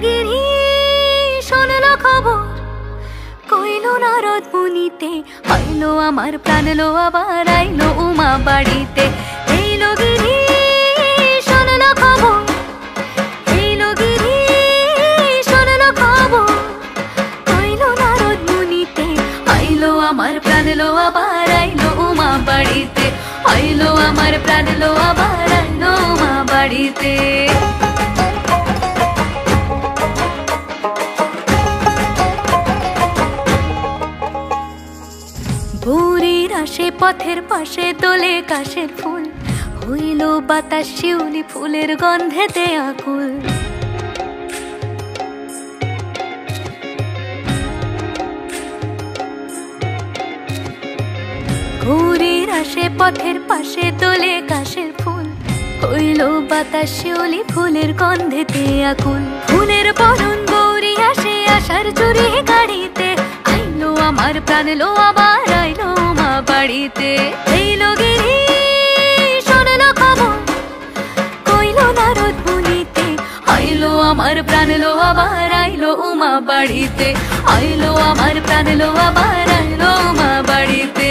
গিরি শোনলো খবর, কইলো নারদ মুনিতে, আইলো আমার প্রাণ লো আবার আইলো উমা বাড়িতে। এইলো গিরি শোনলো খবর, এইলো গিরি শোনলো খবর, কইলো নারদ মুনিতে, আইলো আমার প্রাণ লো আবার আইলো উমা বাড়িতে, আইলো আমার প্রাণ লো আবার আইলো উমা বাড়িতে। ভোরের আসে পথের পাশে তোলে কাশের ফুল, হইল বাতাস শিউলি ফুলের গন্ধেতে আকুল। ভোরের আসে পথের পাশে তোলে কাশের ফুল, হইল বাতাস শিউলি ফুলের গন্ধেতে আকুল। ফুলের বরণ গৌরী আসে আশার চুরি গাড়িতে, আইলো আমার প্রাণ লো আবার আইলো মা বাড়িতে। এইলো গিরি শোনলো খবর, কইলো নারদ মুনিতে, আইলো আমার প্রাণ লো আবার আইলো উমা বাড়িতে, আইলো আমার প্রাণ লো আবার আইলো উমা বাড়িতে।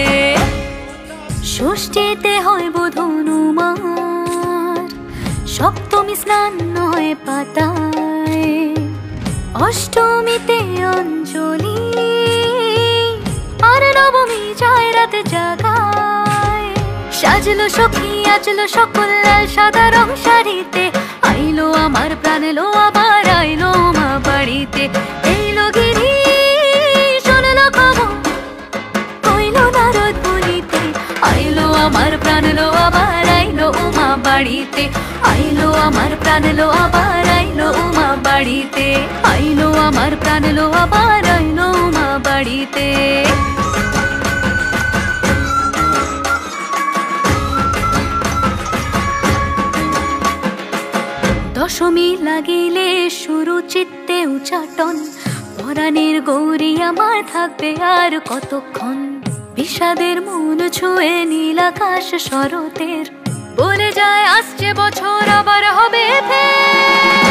ষষ্ঠীতে হয় বোধন উমার, সপ্তমী স্নান হয় পাতায়, অষ্টমীতে অঞ্জলি, আর নবমী যায় রাত জাগায়। সাজলো সখী আজলো সকল লাল সাদা রং শাড়িতে, আইলো আমার প্রাণ লো আবার আইলো মা বাড়িতে। এইলো গিরি শোনলো খবর, কইলো নারদ মুনিতে, আইলো আমার প্রাণ লো আবার আইলো উমা বাড়িতে, আইলো আমার প্রাণ লো আবার আইলো উমা বাড়িতে, আইলো আমার প্রাণ লো আবার আইলো উমা বাড়িতে। দশমী লাগিলে শুরু চিত্তে উচাটন, পরাণের গৌরী আমার থাকবে আর কতক্ষণ। বিষাদের মন ছুঁয়ে নীল আকাশ শরতের, বলে যায় আসছে বছর আবার হবে ফের।